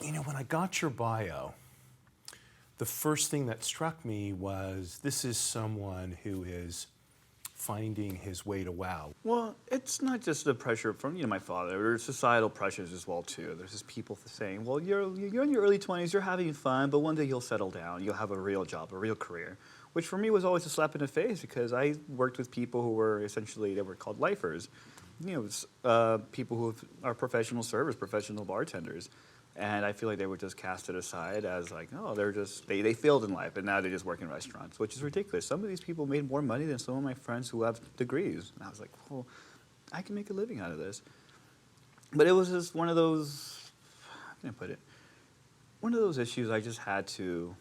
When I got your bio, the first thing that struck me was this is someone who is finding his way to wow. Well, it's not just the pressure from my father. There's societal pressures as well too. There's just people saying, "Well, you're in your early 20s, you're having fun, but one day you'll settle down, you'll have a real job, a real career." Which for me was always a slap in the face because I worked with people who were they were called lifers, people who are professional servers, professional bartenders. And I feel like they were just casted aside as like, oh, they failed in life, and now they just work in restaurants, which is ridiculous. Some of these people made more money than some of my friends who have degrees. And I was like, well, I can make a living out of this. But it was just one of those, how can I put it? One of those issues I just had to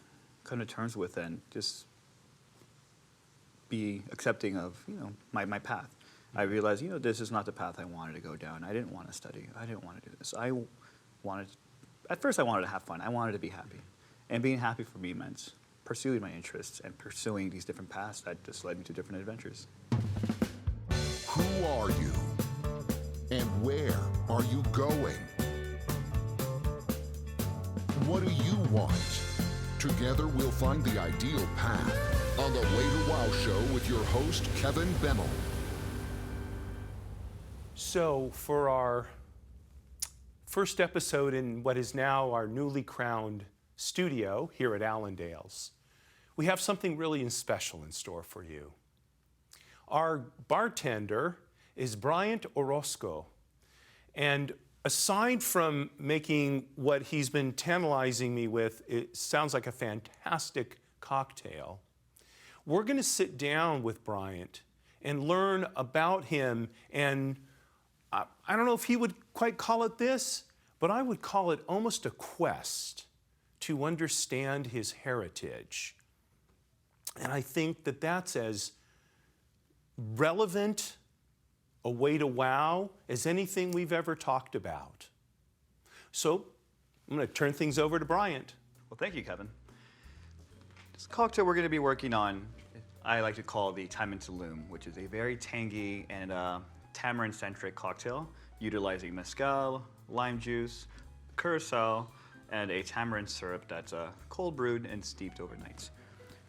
come to terms with and just be accepting of, my path. I realized, this is not the path I wanted to go down. I didn't want to study. I didn't want to do this. At first I wanted to have fun. I wanted to be happy. And being happy for me meant pursuing my interests and pursuing these different paths that just led me to different adventures. Who are you? And where are you going? What do you want? Together we'll find the ideal path on the Way to Wow Show with your host, Kevin Bemmel. So for our first episode in what is now our newly crowned studio here at Allendale's, we have something really special in store for you. Our bartender is Bryant Orozco, and aside from making what he's been tantalizing me with, it sounds like a fantastic cocktail, we're going to sit down with Bryant and learn about him. And I don't know if he would quite call it this, but I would call it almost a quest to understand his heritage. And I think that that's as relevant a way to wow as anything we've ever talked about. So I'm going to turn things over to Bryant. Well, thank you, Kevin. This cocktail we're going to be working on, I like to call the Tulum, which is a very tangy and tamarind-centric cocktail, utilizing mezcal, lime juice, curacao, and a tamarind syrup that's cold brewed and steeped overnight.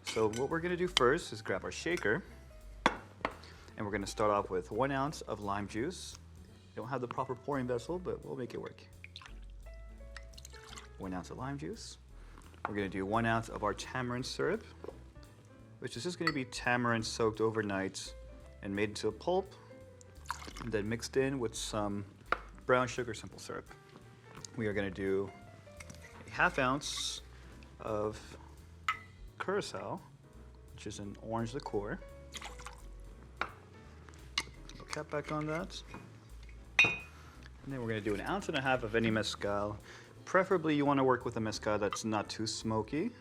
So what we're going to do first is grab our shaker, and we're going to start off with 1 ounce of lime juice. Don't have the proper pouring vessel, but we'll make it work. 1 ounce of lime juice. We're going to do 1 ounce of our tamarind syrup, which is just going to be tamarind soaked overnight and made into a pulp, and then mixed in with some brown sugar simple syrup. We are going to do a 1/2 ounce of curacao, which is an orange liqueur. Cap back on that. And then we're going to do 1.5 ounces of any mezcal. Preferably you want to work with a mezcal that's not too smoky,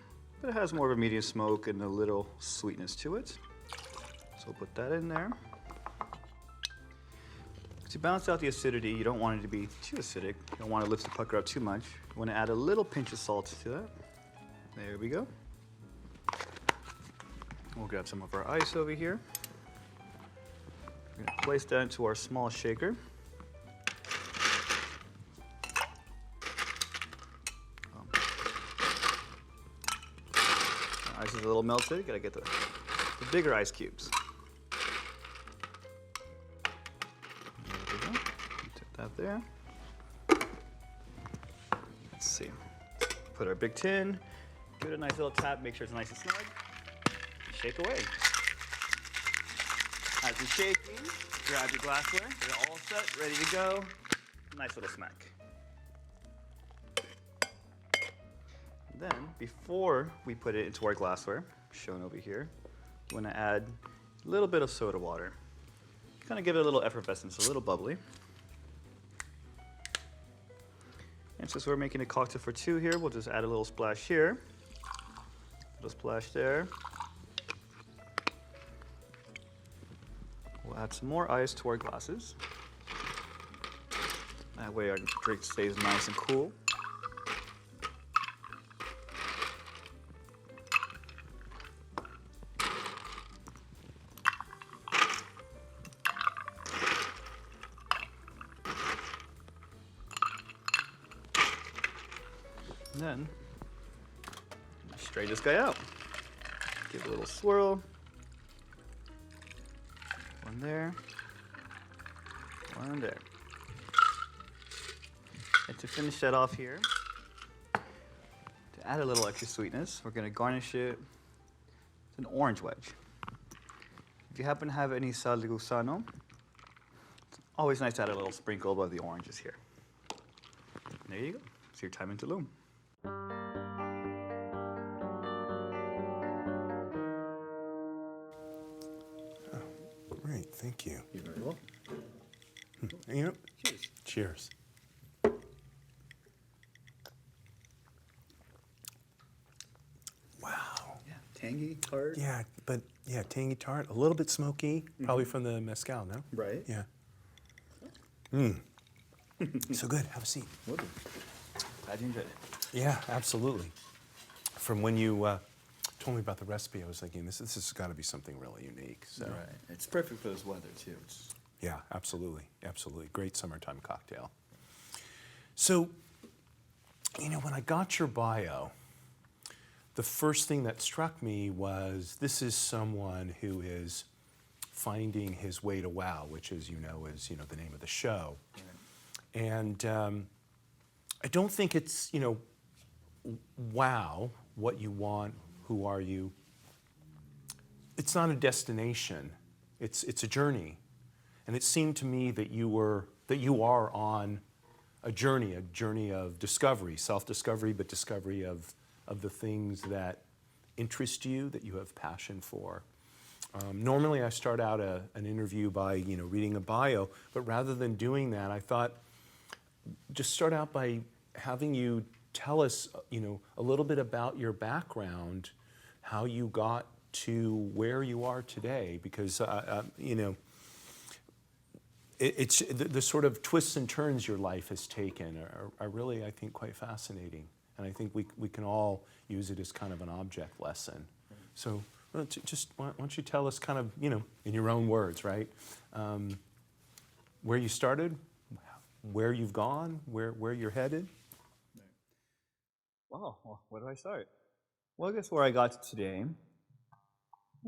but it has more of a medium smoke and a little sweetness to it. So we'll put that in there. To balance out the acidity, you don't want it to be too acidic. You don't want to lift the pucker up too much. You want to add a little pinch of salt to that. There we go. We'll grab some of our ice over here. We're going to place that into our small shaker. Ice is a little melted. Got to get the bigger ice cubes. That there. Let's see. Put our big tin, give it a nice little tap, make sure it's nice and snug. Shake away. As you're shaking, grab your glassware. They're all set, ready to go. Nice little smack. Then, before we put it into our glassware, shown over here, we want to add a little bit of soda water. Kind of give it a little effervescence, a little bubbly. And since we're making a cocktail for 2 here, we'll just add a little splash here, a little splash there. We'll add some more ice to our glasses. That way our drink stays nice and cool. And then straight this guy out. Give it a little swirl. One there. One there. And to finish that off here, to add a little extra sweetness, we're going to garnish it with an orange wedge. If you happen to have any sal de gusano, it's always nice to add a little sprinkle above the oranges here. And there you go. It's your time in Tulum. Great, thank you. You're very welcome. You know, Cheers. cheers. Wow. Yeah, tangy, tart. Yeah, but yeah, tangy tart, a little bit smoky, probably from the mezcal, no? Right. Yeah. So good. Have a seat. Will do. Glad you enjoyed it. Yeah, absolutely. From when you told me about the recipe, I was thinking this has got to be something really unique. So Right. It's perfect for this weather too. yeah, absolutely, absolutely. Great summertime cocktail. So, you know, when I got your bio, the first thing that struck me was this is someone who is finding his way to wow, which is, is the name of the show. Right. And I don't think it's, wow, what you want, who are you. It's not a destination. It's a journey. And it seemed to me that you are on a journey of discovery, self-discovery, but discovery of the things that interest you, that you have passion for. Normally I start out an interview by reading a bio, but rather than doing that, I thought just start out by having you tell us a little bit about your background, how you got to where you are today, because it's the sort of twists and turns your life has taken are really, I think, quite fascinating, and I think we can all use it as kind of an object lesson. So just why don't you tell us kind of in your own words, right? Where you started, where you've gone, where you're headed. Wow, well, where do I start? Well, I guess where I got to today,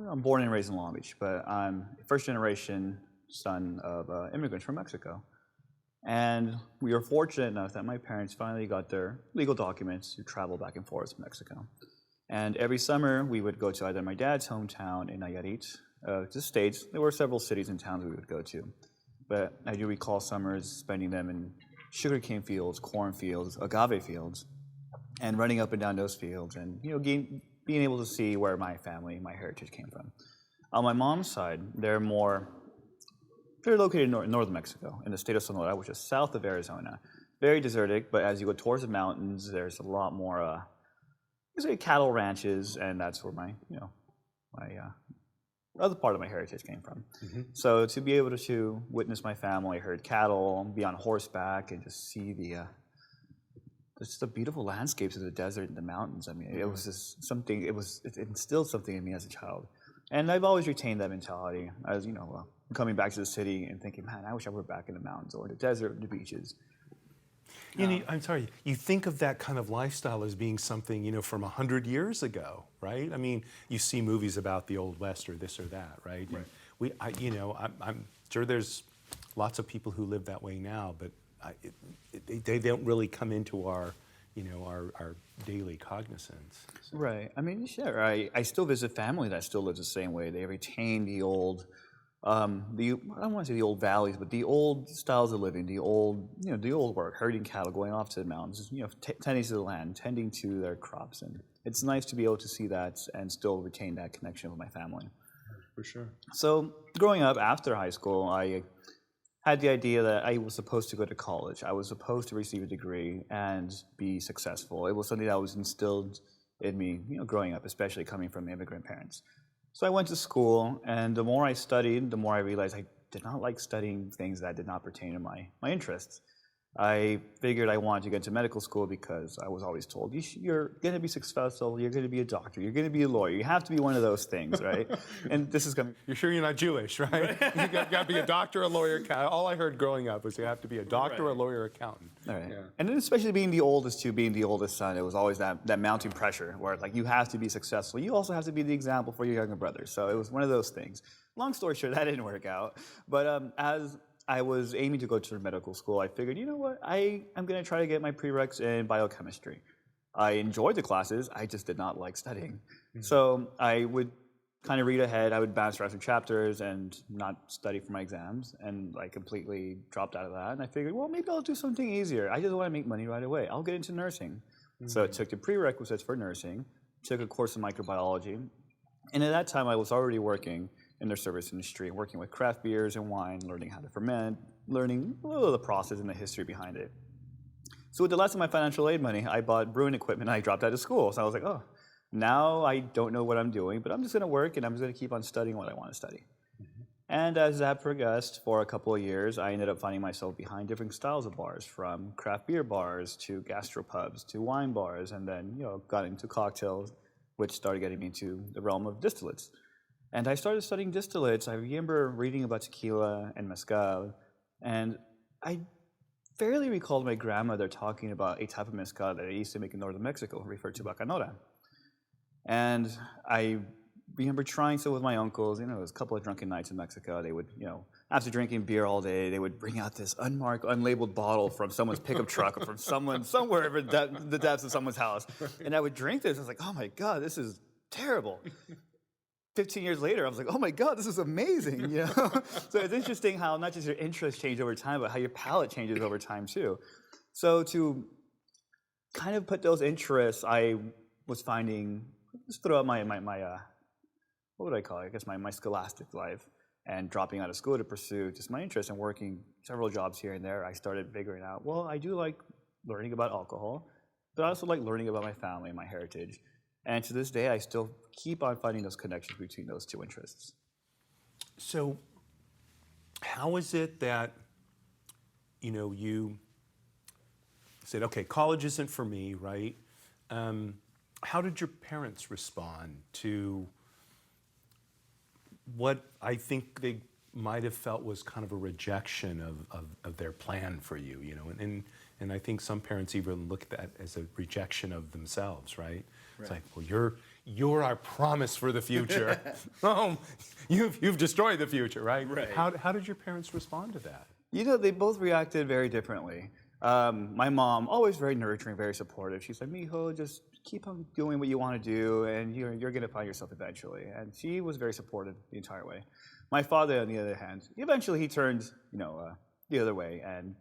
I'm born and raised in Long Beach, but I'm a first-generation son of immigrants from Mexico. And we were fortunate enough that my parents finally got their legal documents to travel back and forth to Mexico. And every summer, we would go to either my dad's hometown in Nayarit, the States. There were several cities and towns we would go to. But I do recall summers spending them in sugarcane fields, corn fields, agave fields, and running up and down those fields and being able to see where my family, my heritage came from. On my mom's side, they're located in northern Mexico, in the state of Sonora, which is south of Arizona. Very desertic, but as you go towards the mountains, there's a lot more cattle ranches, and that's where my other part of my heritage came from. Mm-hmm. So to be able to witness my family, herd cattle, be on horseback, and just see the beautiful landscapes of the desert and the mountains. I mean, it was just something. It instilled something in me as a child, and I've always retained that mentality. As coming back to the city and thinking, man, I wish I were back in the mountains or the desert, or the beaches. I'm sorry. You think of that kind of lifestyle as being something from 100 years ago, right? I mean, you see movies about the Old West or this or that, right? Right. I'm sure there's lots of people who live that way now, but they don't really come into our daily cognizance. So. Right. I mean, sure. I still visit family that still lives the same way. They retain the old. I don't want to say the old valleys, but the old styles of living, the old work, herding cattle, going off to the mountains, tending to the land, tending to their crops, and it's nice to be able to see that and still retain that connection with my family. For sure. So growing up after high school, I had the idea that I was supposed to go to college. I was supposed to receive a degree and be successful. It was something that was instilled in me, growing up, especially coming from immigrant parents. So I went to school, and the more I studied, the more I realized I did not like studying things that did not pertain to my interests. I figured I wanted to get into medical school because I was always told, you're going to be successful, you're going to be a doctor, you're going to be a lawyer, you have to be one of those things, right? And this is coming... You're sure you're not Jewish, right? You got to be a doctor, a lawyer. All I heard growing up was you have to be a doctor, a lawyer, accountant. All right. Yeah. And then especially being the oldest too, being the oldest son, it was always that mounting pressure where like you have to be successful. You also have to be the example for your younger brothers. So it was one of those things. Long story short, that didn't work out. But as I was aiming to go to medical school, I figured, you know what, I'm going to try to get my prereqs in biochemistry. I enjoyed the classes, I just did not like studying. Mm-hmm. So I would kind of read ahead, I would bounce around some chapters and not study for my exams, and I completely dropped out of that. And I figured, well, maybe I'll do something easier. I just want to make money right away. I'll get into nursing. Mm-hmm. So I took the prerequisites for nursing, took a course in microbiology, and at that time I was already working in their service industry, working with craft beers and wine, learning how to ferment, learning a little of the process and the history behind it. So with the last of my financial aid money, I bought brewing equipment and I dropped out of school. So I was like, oh, now I don't know what I'm doing, but I'm just going to work and I'm just going to keep on studying what I want to study. Mm-hmm. And as that progressed for a couple of years, I ended up finding myself behind different styles of bars, from craft beer bars to gastropubs to wine bars, and then got into cocktails, which started getting me into the realm of distillates. And I started studying distillates. I remember reading about tequila and mezcal, and I fairly recalled my grandmother talking about a type of mezcal that they used to make in northern Mexico, referred to bacanora. And I remember trying some with my uncles. It was a couple of drunken nights in Mexico. They would, after drinking beer all day, they would bring out this unmarked, unlabeled bottle from someone's pickup truck or from someone somewhere in the depths of someone's house. And I would drink this. I was like, oh my God, this is terrible. 15 years later, I was like, oh my God, this is amazing, So it's interesting how not just your interests change over time, but how your palate changes over time too. So to kind of put those interests, I was finding, just throughout my what would I call it? I guess my scholastic life, and dropping out of school to pursue just my interest in working several jobs here and there, I started figuring out, well, I do like learning about alcohol, but I also like learning about my family and my heritage. And to this day, I still keep on finding those connections between those two interests. So how is it that, you said, okay, college isn't for me, right? How did your parents respond to what I think they might have felt was kind of a rejection of their plan for you, and I think some parents even look at that as a rejection of themselves, right? It's like, well, you're our promise for the future. Oh, you've destroyed the future, right? How did your parents respond to that? They both reacted very differently. My mom, always very nurturing, very supportive. She's like, mijo, just keep on doing what you want to do, and you're going to find yourself eventually. And she was very supportive the entire way. My father, on the other hand, eventually he turned, the other way and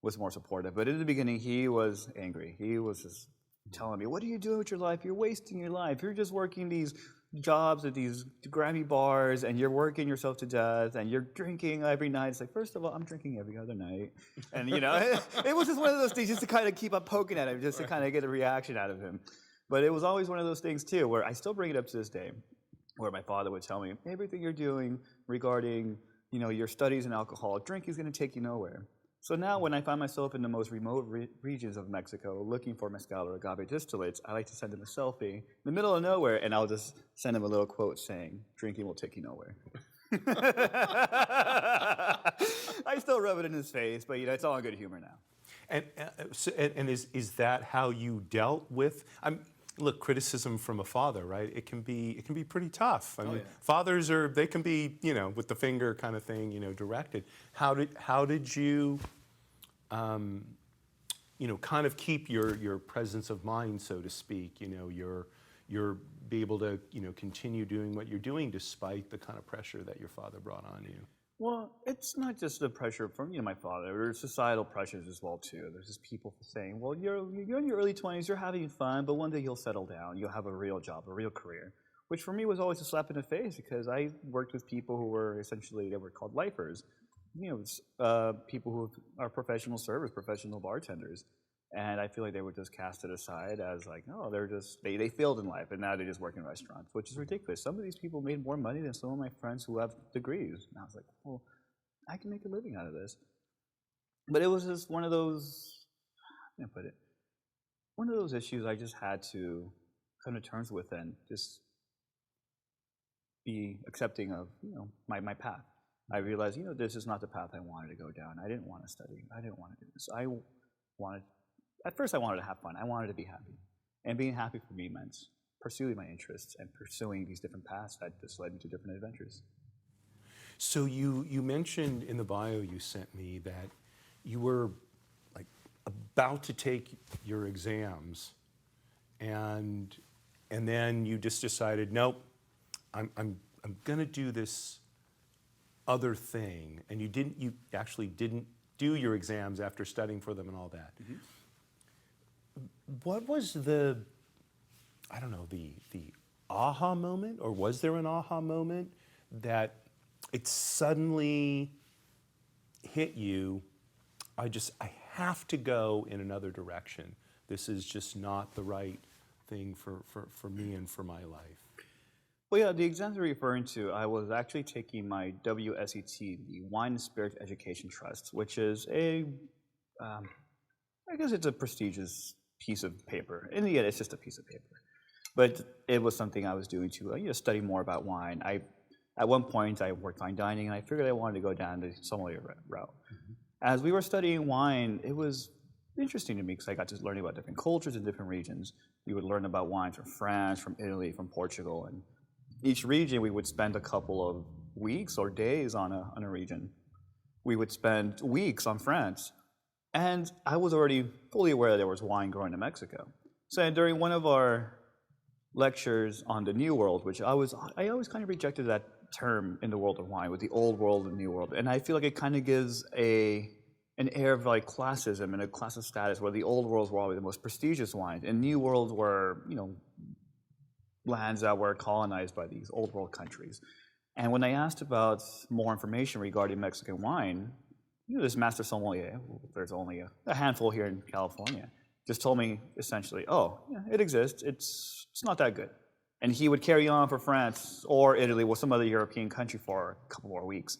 was more supportive. But in the beginning, he was angry. He was just telling me, what are you doing with your life? You're wasting your life. You're just working these jobs at these Grammy bars, and you're working yourself to death, and you're drinking every night. It's like, first of all, I'm drinking every other night. And, it was just one of those things just to kind of keep on poking at him, just to kind of get a reaction out of him. But it was always one of those things, too, where I still bring it up to this day, where my father would tell me, everything you're doing regarding, your studies in alcohol, drinking is going to take you nowhere. So now when I find myself in the most remote regions of Mexico looking for mezcal or agave distillates, I like to send him a selfie in the middle of nowhere, and I'll just send him a little quote saying, drinking will take you nowhere. I still rub it in his face, but it's all in good humor now. And is that how you dealt with? Look, criticism from a father, right? It can be pretty tough. I mean, fathers they can be, with the finger kind of thing, directed. How did you, kind of keep your presence of mind, so to speak? You're be able to, continue doing what you're doing despite the kind of pressure that your father brought on you. Well, it's not just the pressure from my father. There's societal pressures as well too. There's just people saying, "Well, you're in your early 20s, you're having fun, but one day you'll settle down. You'll have a real job, a real career." Which for me was always a slap in the face because I worked with people who were essentially they were called lifers, people who are professional servers, professional bartenders, and I feel like they were just casted aside as like, oh, they failed in life, and now they just work in restaurants, which is ridiculous. Some of these people made more money than some of my friends who have degrees, and I was like, well, I can make a living out of this. But it was just one of those, how can I put it, one of those issues I just had to come to terms with and just be accepting of, my path. I realized, this is not the path I wanted to go down. I didn't want to study. I didn't want to do this. At first I wanted to have fun. I wanted to be happy. And being happy for me meant pursuing my interests and pursuing these different paths that just led me to different adventures. So you mentioned in the bio you sent me that you were like about to take your exams, and then you just decided, nope, I'm gonna do this other thing, and you actually didn't do your exams after studying for them and all that. What was the aha moment, or was there an aha moment that it suddenly hit you, I have to go in another direction. This is just not the right thing for me and for my life? Well, yeah, the exams you're referring to, I was actually taking my WSET, the Wine and Spirit Education Trust, which is I guess it's a prestigious piece of paper. In the end, it's just a piece of paper. But it was something I was doing to study more about wine. At one point, I worked fine dining, and I figured I wanted to go down the sommelier route. As we were studying wine, it was interesting to me because I got to learn about different cultures in different regions. We would learn about wines from France, from Italy, from Portugal, and each region we would spend a couple of weeks or days on a region. We would spend weeks on France, and I was already fully aware that there was wine growing in Mexico. So during one of our lectures on the New World, which I always kind of rejected that term in the world of wine, with the old world and new world, and I feel like it kind of gives an air of like classism and a class of status, where the old worlds were always the most prestigious wines, and new worlds were lands that were colonized by these old world countries. And when I asked about more information regarding Mexican wine, this master sommelier, there's only a handful here in California, just told me essentially, oh, yeah, it exists, it's not that good. And he would carry on for France or Italy or some other European country for a couple more weeks.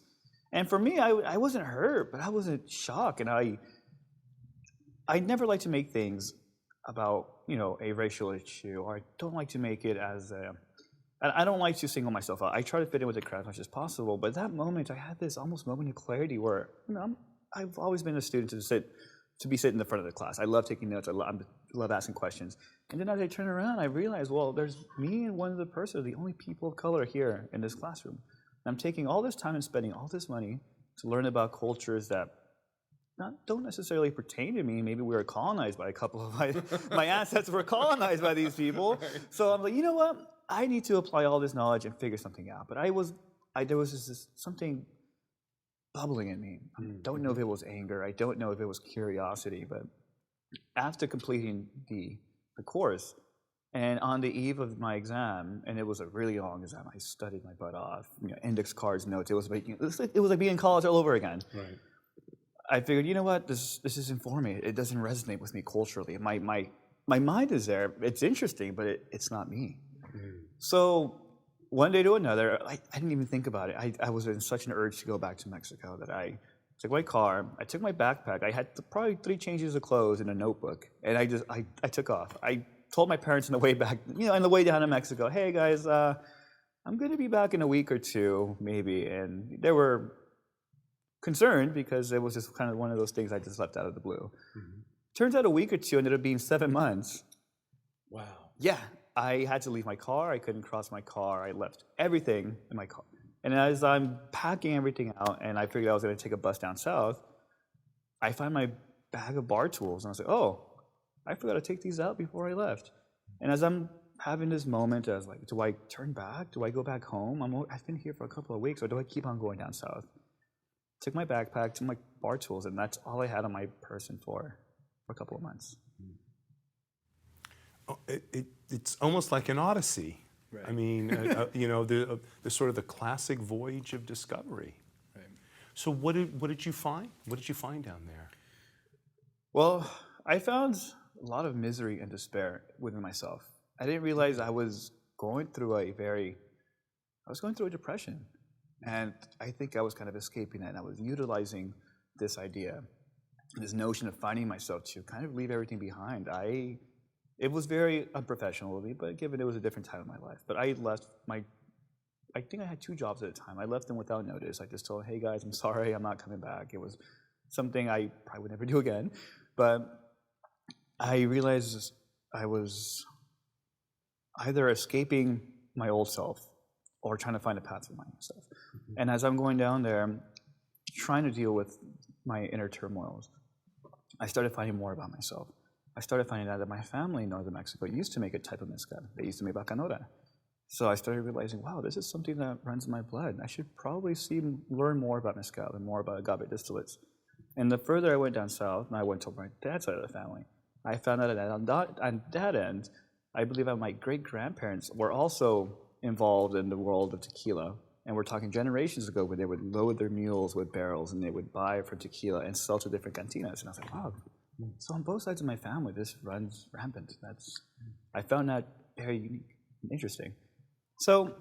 And for me, I wasn't hurt, but I wasn't shocked. And I never like to make things about a racial issue, or I don't like to make it as I don't like to single myself out. I try to fit in with the crowd as much as possible. But that moment, I had this almost moment of clarity where I've always been a student to be sitting in the front of the class. I love taking notes. I love asking questions. And then as I turn around, I realize, well, there's me and one other person, the only people of color here in this classroom. And I'm taking all this time and spending all this money to learn about cultures that don't necessarily pertain to me. Maybe we were colonized by a couple of my ancestors were colonized by these people. So I'm like, you know what? I need to apply all this knowledge and figure something out. But there was just something bubbling in me. I don't know if it was anger. I don't know if it was curiosity. But after completing the course, and on the eve of my exam, and it was a really long exam, I studied my butt off. Index cards, notes. It was like being in college all over again. Right. I figured, you know what? This isn't for me. It doesn't resonate with me culturally. My mind is there. It's interesting, but it's not me. So one day to another, I didn't even think about it. I was in such an urge to go back to Mexico that I took my car, I took my backpack. I had probably 3 changes of clothes in a notebook, and I took off. I told my parents on the way back, on the way down to Mexico, hey guys, I'm going to be back in a week or two, maybe. And they were concerned because it was just kind of one of those things I just left out of the blue. Turns out a week or two ended up being 7 months. Wow. Yeah. I had to leave my car. I couldn't cross my car. I left everything in my car. And as I'm packing everything out, and I figured I was going to take a bus down south, I find my bag of bar tools. And I was like, oh, I forgot to take these out before I left. And as I'm having this moment, I was like, do I turn back? Do I go back home? I've been here for a couple of weeks, or do I keep on going down south? Took my backpack, took my bar tools, and that's all I had on my person for a couple of months. It's almost like an odyssey. Right. I mean, the sort of the classic voyage of discovery. Right. So what did you find? What did you find down there? Well, I found a lot of misery and despair within myself. I didn't realize I was going through a depression. And I think I was kind of escaping it, and I was utilizing this idea this notion of finding myself to kind of leave everything behind. It was very unprofessional of me, but given it was a different time in my life. But I left I think I had 2 jobs at a time. I left them without notice. I just told, hey guys, I'm sorry, I'm not coming back. It was something I probably would never do again. But I realized I was either escaping my old self or trying to find a path for myself. And as I'm going down there, trying to deal with my inner turmoils, I started finding more about myself. I started finding out that my family in northern Mexico used to make a type of mezcal. They used to make bacanora. So I started realizing, wow, this is something that runs in my blood. I should probably learn more about mezcal and more about agave distillates. And the further I went down south, and I went to my dad's side of the family, I found out that on that end, I believe that my great-grandparents were also involved in the world of tequila. And we're talking generations ago where they would load their mules with barrels and they would buy for tequila and sell to different cantinas. And I was like, wow, so on both sides of my family, this runs rampant. I found that very unique and interesting. So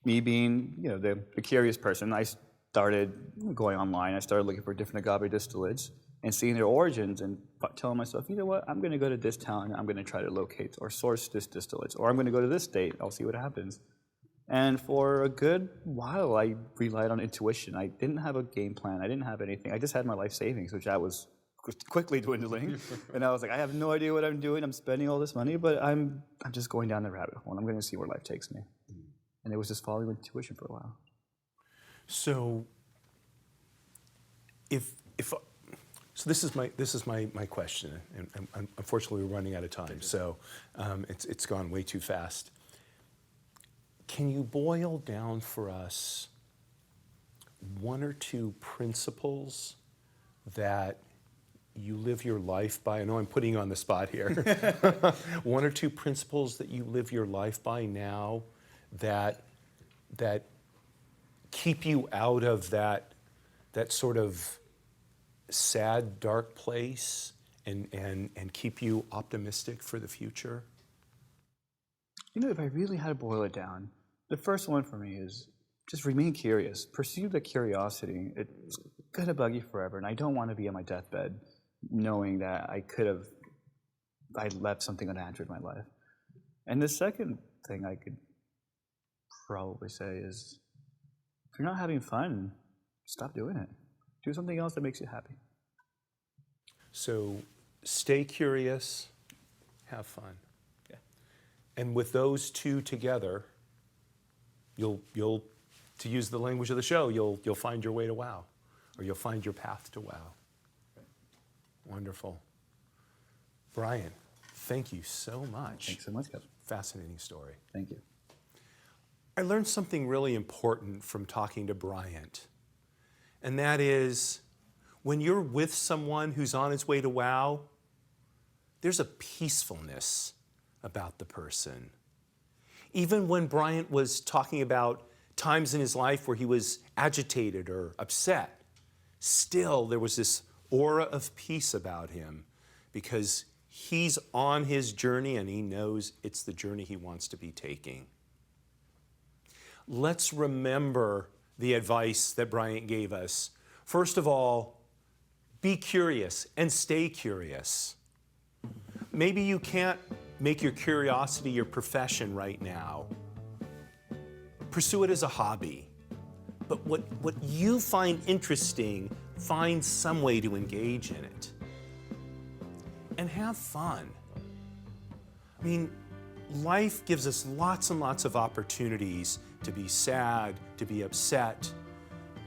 me being, the curious person, I started going online. I started looking for different agave distillates and seeing their origins and telling myself, you know what, I'm going to go to this town and I'm going to try to locate or source this distillate. Or I'm going to go to this state. I'll see what happens. And for a good while, I relied on intuition. I didn't have a game plan. I didn't have anything. I just had my life savings, which I was quickly dwindling. And I was like, I have no idea what I'm doing. I'm spending all this money, but I'm just going down the rabbit hole. I'm going to see where life takes me. And it was just following intuition for a while. So, so this is my question, and unfortunately we're running out of time. So it's gone way too fast. Can you boil down for us 1 or 2 principles that you live your life by? I know I'm putting you on the spot here. 1 or 2 principles that you live your life by now that keep you out of that sort of sad, dark place and keep you optimistic for the future? If I really had to boil it down, the first one for me is just remain curious. Pursue the curiosity. It's going to bug you forever, and I don't want to be on my deathbed knowing that I left something unanswered in my life. And the second thing I could probably say is, if you're not having fun, stop doing it. Do something else that makes you happy. So stay curious, have fun. And with those 2 together, you'll, to use the language of the show, you'll find your way to wow, or you'll find your path to wow. Wonderful. Bryant, thank you so much. Thanks so much, Kevin. Fascinating story. Thank you. I learned something really important from talking to Bryant, and that is when you're with someone who's on his way to wow, there's a peacefulness about the person. Even when Bryant was talking about times in his life where he was agitated or upset, still there was this aura of peace about him because he's on his journey and he knows it's the journey he wants to be taking. Let's remember the advice that Bryant gave us. First of all, be curious and stay curious. Maybe you can't make your curiosity your profession right now. Pursue it as a hobby. But what you find interesting, find some way to engage in it. And have fun. I mean, life gives us lots and lots of opportunities to be sad, to be upset.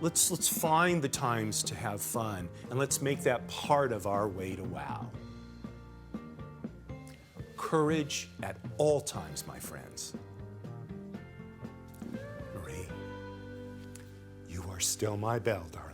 Let's find the times to have fun, and let's make that part of our way to wow. Courage at all times, my friends. Marie, you are still my belle, darling.